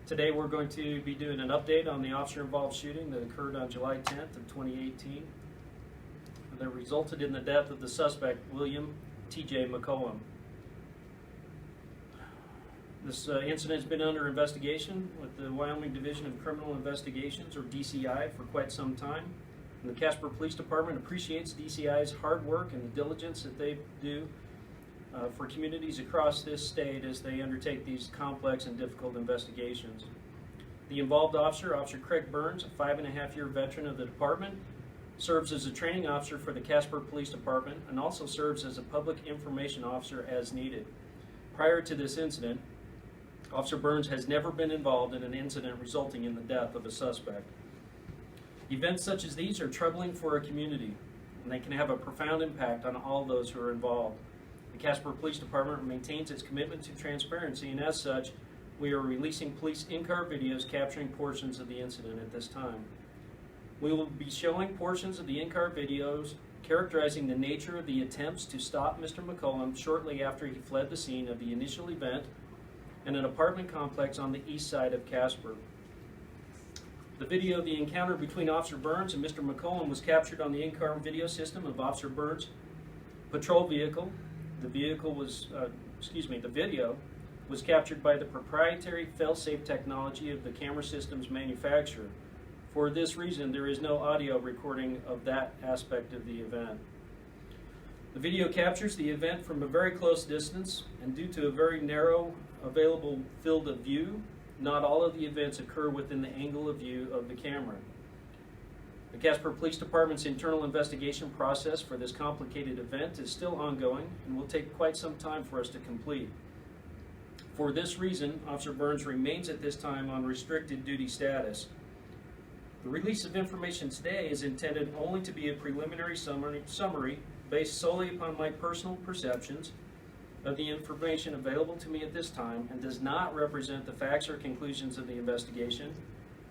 Today we're going to be doing an update on the officer-involved shooting that occurred on July 10th of 2018 that resulted in the death of the suspect, William T.J. McCollum. This incident has been under investigation with the Wyoming Division of Criminal Investigations, or DCI, for quite some time. And the Casper Police Department appreciates DCI's hard work and the diligence that they do for communities across this state as they undertake these complex and difficult investigations. The involved officer, Officer Craig Burns, a 5.5-year veteran of the department, serves as a training officer for the Casper Police Department and also serves as a public information officer as needed. Prior to this incident, Officer Burns has never been involved in an incident resulting in the death of a suspect. Events such as these are troubling for a community, and they can have a profound impact on all those who are involved. The Casper Police Department maintains its commitment to transparency, and as such, we are releasing police in-car videos capturing portions of the incident at this time. We will be showing portions of the in-car videos characterizing the nature of the attempts to stop Mr. McCollum shortly after he fled the scene of the initial event in an apartment complex on the east side of Casper. The video of the encounter between Officer Burns and Mr. McCollum was captured on the in-car video system of Officer Burns' patrol vehicle. The video was captured by the proprietary fail-safe technology of the camera system's manufacturer. For this reason, there is no audio recording of that aspect of the event. The video captures the event from a very close distance, and due to a very narrow available field of view, not all of the events occur within the angle of view of the camera. The Casper Police Department's internal investigation process for this complicated event is still ongoing and will take quite some time for us to complete. For this reason, Officer Burns remains at this time on restricted duty status. The release of information today is intended only to be a preliminary summary based solely upon my personal perceptions of the information available to me at this time, and does not represent the facts or conclusions of the investigation,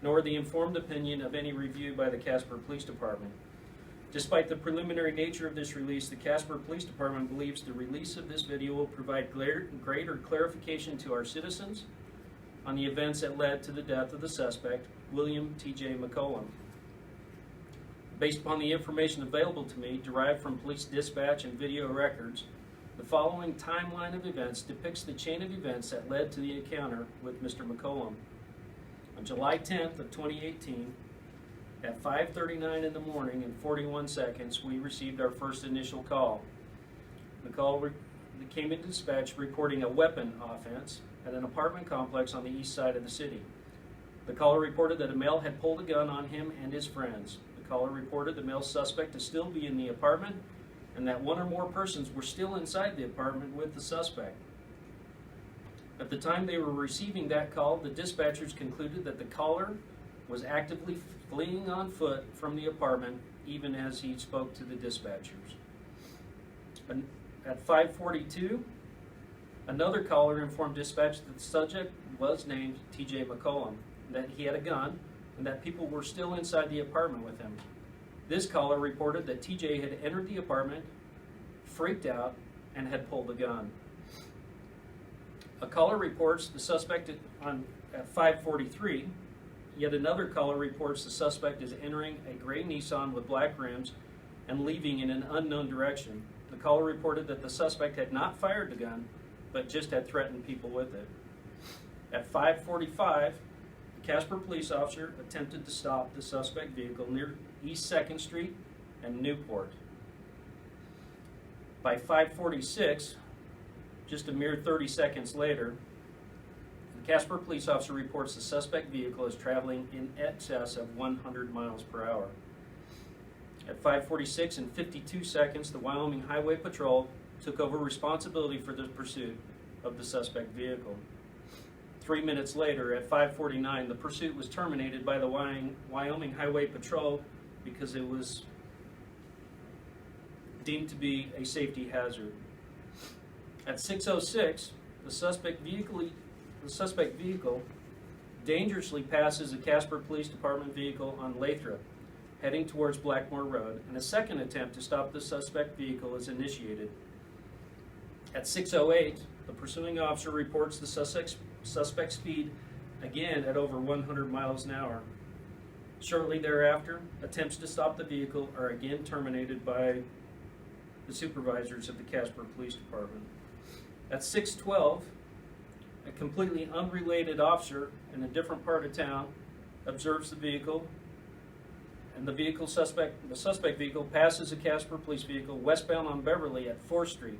nor the informed opinion of any review by the Casper Police Department. Despite the preliminary nature of this release, the Casper Police Department believes the release of this video will provide greater clarification to our citizens on the events that led to the death of the suspect, William T.J. McCollum. Based upon the information available to me, derived from police dispatch and video records, the following timeline of events depicts the chain of events that led to the encounter with Mr. McCollum. On July 10th of 2018, at 5:39 in the morning and 41 seconds, we received our first initial call. The call came into dispatch reporting a weapon offense at an apartment complex on the east side of the city. The caller reported that a male had pulled a gun on him and his friends. The caller reported the male suspect to still be in the apartment and that one or more persons were still inside the apartment with the suspect. At the time they were receiving that call, the dispatchers concluded that the caller was actively fleeing on foot from the apartment even as he spoke to the dispatchers. At 5:42, another caller informed dispatch that the subject was named T.J. McCollum, that he had a gun, and that people were still inside the apartment with him. This caller reported that TJ had entered the apartment, freaked out, and had pulled the gun. A caller reports the suspect at 5:43. Yet another caller reports the suspect is entering a gray Nissan with black rims and leaving in an unknown direction. The caller reported that the suspect had not fired the gun, but just had threatened people with it. At 5:45, the Casper police officer attempted to stop the suspect vehicle near East 2nd Street and Newport. By 5:46, just a mere 30 seconds later, the Casper police officer reports the suspect vehicle is traveling in excess of 100 miles per hour. At 5:46 and 52 seconds, the Wyoming Highway Patrol took over responsibility for the pursuit of the suspect vehicle. 3 minutes later, at 5:49, the pursuit was terminated by the Wyoming Highway Patrol because it was deemed to be a safety hazard. At 6:06, the suspect vehicle dangerously passes a Casper Police Department vehicle on Lathrop, heading towards Blackmore Road, and a second attempt to stop the suspect vehicle is initiated. At 6:08, the pursuing officer reports the suspect's speed again at over 100 miles an hour. Shortly thereafter, attempts to stop the vehicle are again terminated by the supervisors of the Casper Police Department. At 6:12, a completely unrelated officer in a different part of town observes the vehicle, and the suspect vehicle passes a Casper police vehicle westbound on Beverly at 4th Street.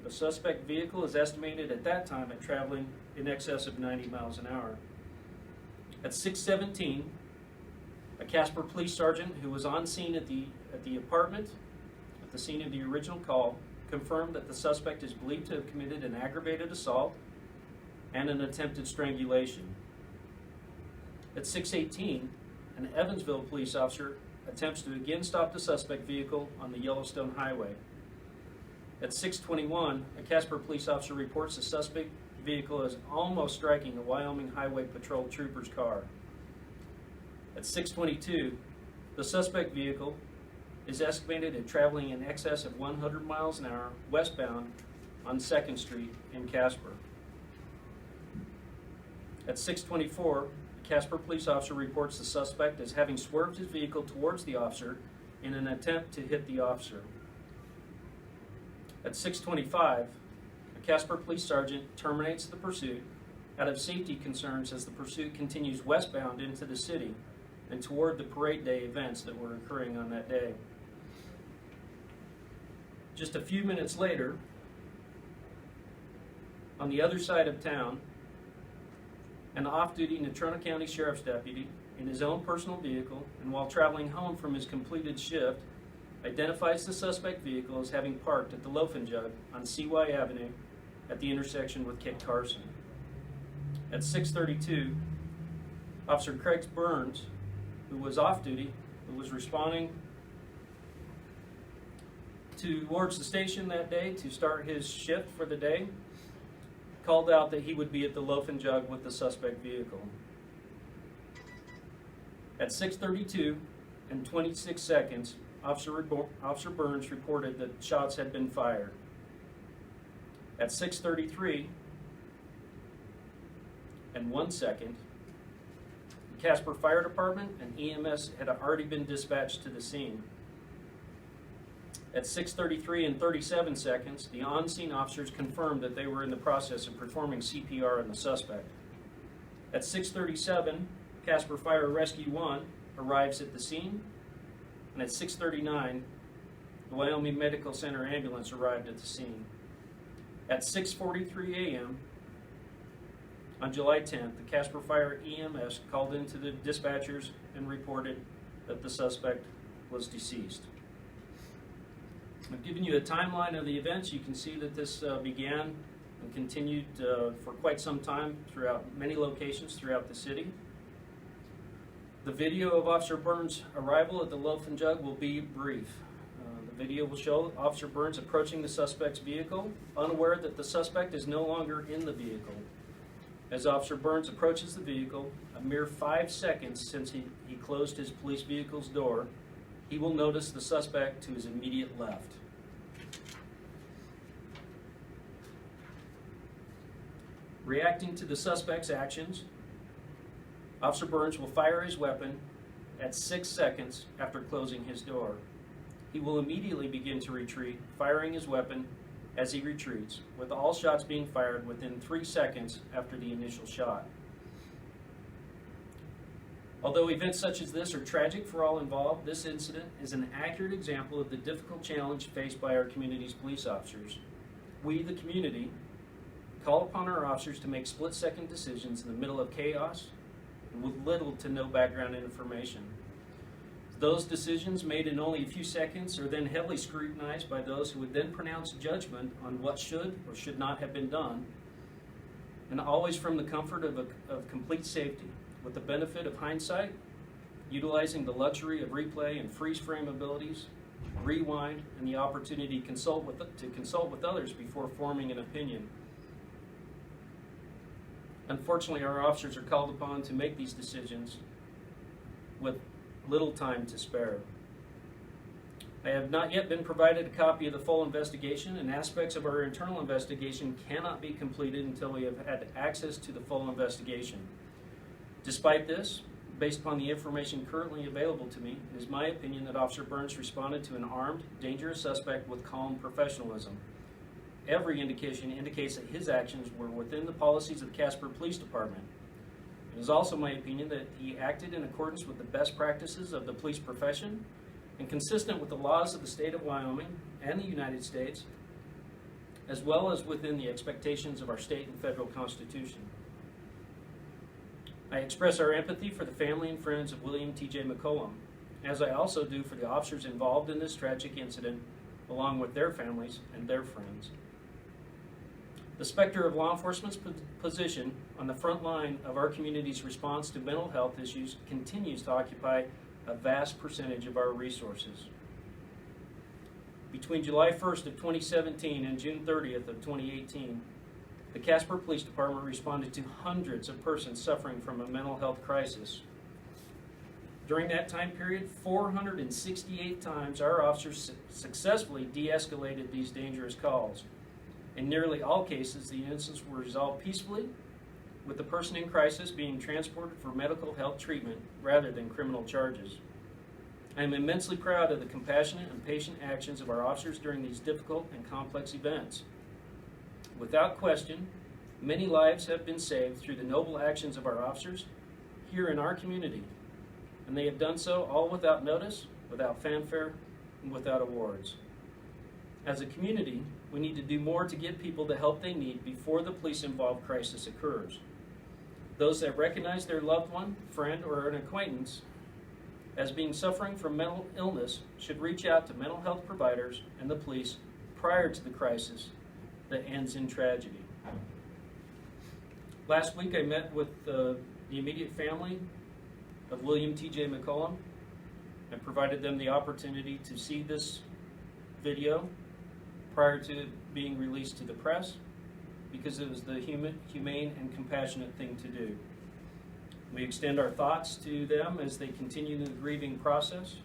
The suspect vehicle is estimated at that time at traveling in excess of 90 miles an hour. At 6:17, a Casper police sergeant who was on scene at the apartment, at the scene of the original call, confirmed that the suspect is believed to have committed an aggravated assault and an attempted strangulation. At 6:18, an Evansville police officer attempts to again stop the suspect vehicle on the Yellowstone Highway. At 6:21, a Casper police officer reports the suspect vehicle as almost striking a Wyoming Highway Patrol trooper's car. At 6:22, the suspect vehicle is estimated at traveling in excess of 100 miles an hour westbound on 2nd Street in Casper. At 6:24, a Casper police officer reports the suspect as having swerved his vehicle towards the officer in an attempt to hit the officer. At 6:25, a Casper police sergeant terminates the pursuit out of safety concerns as the pursuit continues westbound into the city and toward the parade day events that were occurring on that day. Just a few minutes later, on the other side of town, an off-duty Natrona County Sheriff's deputy in his own personal vehicle and while traveling home from his completed shift identifies the suspect vehicle as having parked at the Loaf and Jug on CY Avenue at the intersection with Kit Carson. At 6:32, Officer Craig Burns, who was off-duty, who was responding towards the station that day to start his shift for the day, called out that he would be at the Loaf and Jug with the suspect vehicle. At 6:32 and 26 seconds, Officer Burns reported that shots had been fired. At 6:33 and 1 second, the Casper Fire Department and EMS had already been dispatched to the scene. At 6:33 and 37 seconds, the on-scene officers confirmed that they were in the process of performing CPR on the suspect. At 6:37, Casper Fire Rescue 1 arrives at the scene, and at 6:39, the Wyoming Medical Center ambulance arrived at the scene. At 6:43 a.m. on July 10th, the Casper Fire EMS called into the dispatchers and reported that the suspect was deceased. I've given you a timeline of the events. You can see that this began and continued for quite some time throughout many locations throughout the city. The video of Officer Burns' arrival at the Loaf and Jug will be brief. The video will show Officer Burns approaching the suspect's vehicle, unaware that the suspect is no longer in the vehicle. As Officer Burns approaches the vehicle, a mere 5 seconds since he closed his police vehicle's door, he will notice the suspect to his immediate left. Reacting to the suspect's actions, Officer Burns will fire his weapon at 6 seconds after closing his door. He will immediately begin to retreat, firing his weapon as he retreats, with all shots being fired within 3 seconds after the initial shot. Although events such as this are tragic for all involved, this incident is an accurate example of the difficult challenge faced by our community's police officers. We, the community, call upon our officers to make split-second decisions in the middle of chaos and with little to no background information. Those decisions made in only a few seconds are then heavily scrutinized by those who would then pronounce judgment on what should or should not have been done, and always from the comfort of complete safety, with the benefit of hindsight, utilizing the luxury of replay and freeze frame abilities, rewind, and the opportunity to consult with others before forming an opinion. Unfortunately, our officers are called upon to make these decisions with little time to spare. I have not yet been provided a copy of the full investigation, and aspects of our internal investigation cannot be completed until we have had access to the full investigation. Despite this, based upon the information currently available to me, it is my opinion that Officer Burns responded to an armed, dangerous suspect with calm professionalism. Every indication indicates that his actions were within the policies of the Casper Police Department. It is also my opinion that he acted in accordance with the best practices of the police profession and consistent with the laws of the state of Wyoming and the United States, as well as within the expectations of our state and federal constitution. I express our empathy for the family and friends of William T.J. McCollum, as I also do for the officers involved in this tragic incident, along with their families and their friends. The specter of law enforcement's position on the front line of our community's response to mental health issues continues to occupy a vast percentage of our resources. Between July 1st of 2017 and June 30th of 2018, the Casper Police Department responded to hundreds of persons suffering from a mental health crisis. During that time period, 468 times our officers successfully de-escalated these dangerous calls. In nearly all cases, the incidents were resolved peacefully, with the person in crisis being transported for medical health treatment rather than criminal charges. I am immensely proud of the compassionate and patient actions of our officers during these difficult and complex events. Without question, many lives have been saved through the noble actions of our officers here in our community, and they have done so all without notice, without fanfare, and without awards. As a community, we need to do more to give people the help they need before the police-involved crisis occurs. Those that recognize their loved one, friend, or an acquaintance as being suffering from mental illness should reach out to mental health providers and the police prior to the crisis that ends in tragedy. Last week I met with the immediate family of William T.J. McCollum and provided them the opportunity to see this video prior to being released to the press, because it was the humane and compassionate thing to do. We extend our thoughts to them as they continue the grieving process,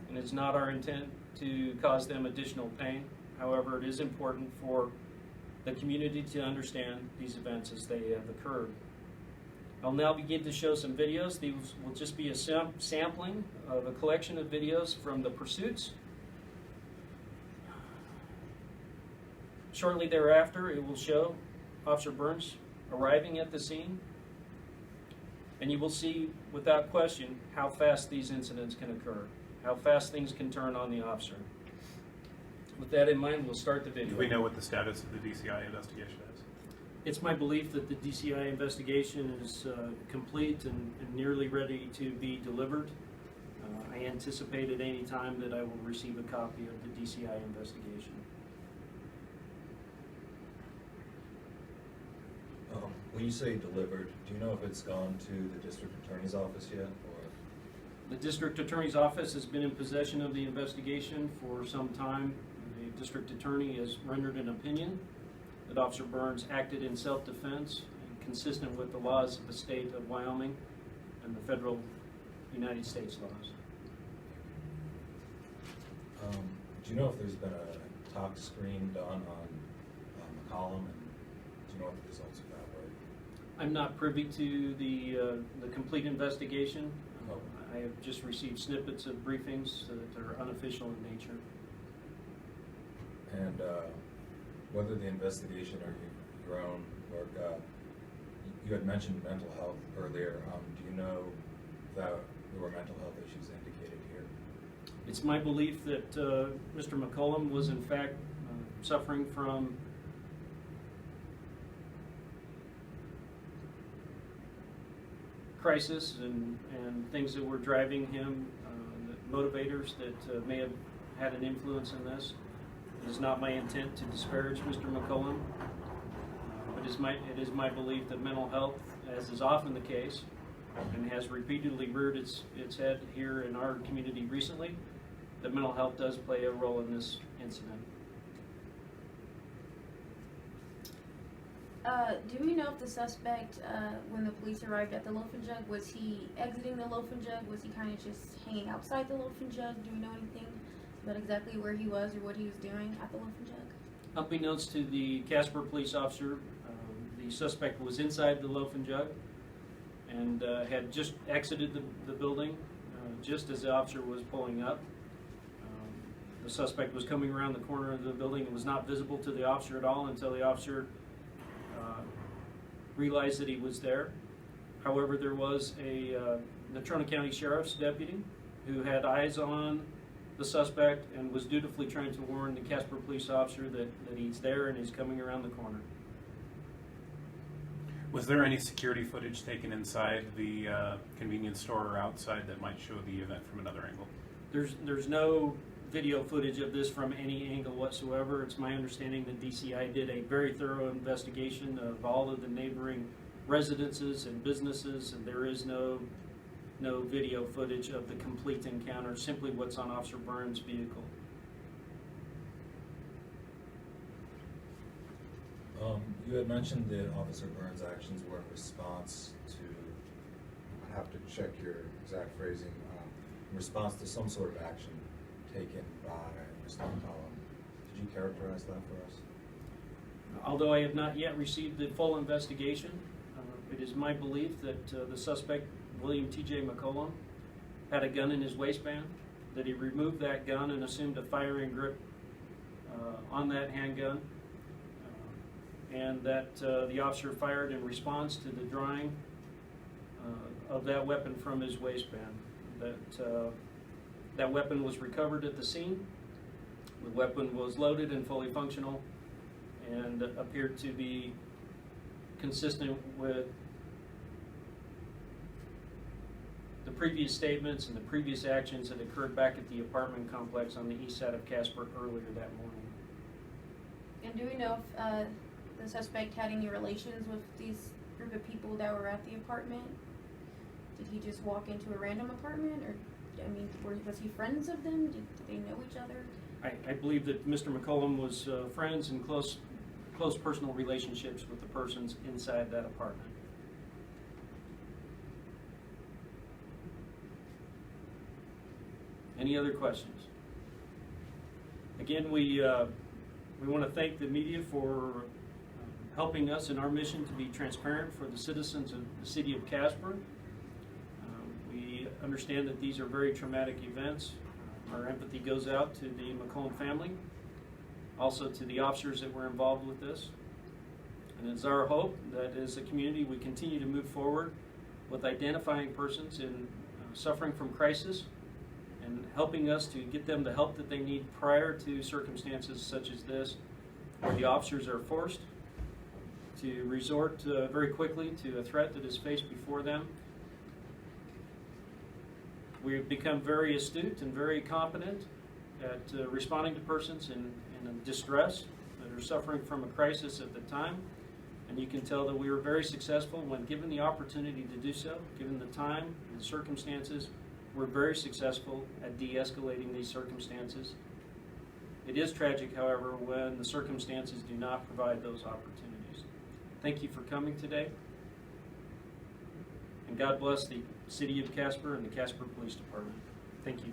and it's not our intent to cause them additional pain. However, it is important for the community to understand these events as they have occurred. I'll now begin to show some videos. These will just be a sampling of a collection of videos from the pursuits. Shortly thereafter, it will show Officer Burns arriving at the scene, and you will see without question how fast these incidents can occur, how fast things can turn on the officer. With that in mind, we'll start the video. Do we know what the status of the DCI investigation is? It's my belief that the DCI investigation is complete and nearly ready to be delivered. I anticipate at any time that I will receive a copy of the DCI investigation. When you say delivered, do you know if it's gone to the district attorney's office yet? Or? The district attorney's office has been in possession of the investigation for some time. The district attorney has rendered an opinion that Officer Burns acted in self-defense and consistent with the laws of the state of Wyoming and the federal United States laws. Do you know if there's been a tox screen done on McCollum, and do you know what the results of that were? I'm not privy to the complete investigation. I have just received snippets of briefings that are unofficial in nature. And whether the investigation or your own work, you had mentioned mental health earlier. Do you know that there were mental health issues indicated here? It's my belief that Mr. McCollum was in fact suffering from crisis and things that were driving him, motivators that may have had an influence in this. It is not my intent to disparage Mr. McCollum, but it is my belief that mental health, as is often the case, and has repeatedly reared its head here in our community recently, that mental health does play a role in this incident. Do we know if the suspect, when the police arrived at the Loafing Jug, was he exiting the Loafing Jug? Was he kind of just hanging outside the Loafing Jug? Do we know anything about exactly where he was or what he was doing at the Loafing Jug? Unbeknownst to the Casper police officer, the suspect was inside the Loafing Jug, and and had just exited the building just as the officer was pulling up. The suspect was coming around the corner of the building and was not visible to the officer at all until the officer realized that he was there. However, there was a Natrona County Sheriff's deputy who had eyes on the suspect and was dutifully trying to warn the Casper police officer that he's there and he's coming around the corner. Was there any security footage taken inside the convenience store or outside that might show the event from another angle? There's no video footage of this from any angle whatsoever. It's my understanding that DCI did a very thorough investigation of all of the neighboring residences and businesses, and there is no video footage of the complete encounter, simply what's on Officer Burns' vehicle. You had mentioned that Officer Burns' actions were in response to, I'd have to check your exact phrasing, in response to some sort of action taken by Mr. McCollum. Did you characterize that for us? Although I have not yet received the full investigation, it is my belief that the suspect, William T.J. McCollum, had a gun in his waistband, that he removed that gun and assumed a firing grip on that handgun, and that the officer fired in response to the drawing of that weapon from his waistband. That weapon was recovered at the scene. The weapon was loaded and fully functional and appeared to be consistent with the previous statements and the previous actions that occurred back at the apartment complex on the east side of Casper earlier that morning. And do we know if the suspect had any relations with these group of people that were at the apartment? Did he just walk into a random apartment, or I mean, was he friends of them? Did they know each other? I believe that Mr. McCollum was friends and close personal relationships with the persons inside that apartment. Any other questions? Again, we want to thank the media for helping us in our mission to be transparent for the citizens of the city of Casper. We understand that these are very traumatic events. Our empathy goes out to the McCollum family, also to the officers that were involved with this. And it's our hope that as a community we continue to move forward with identifying persons in suffering from crisis and helping us to get them the help that they need prior to circumstances such as this, where the officers are forced to resort very quickly to a threat that is faced before them. We've become very astute and very competent at responding to persons in distress that are suffering from a crisis at the time. And you can tell that we were very successful when given the opportunity to do so, given the time and the circumstances. We're very successful at de-escalating these circumstances. It is tragic, however, when the circumstances do not provide those opportunities. Thank you for coming today. And God bless the City of Casper and the Casper Police Department. Thank you.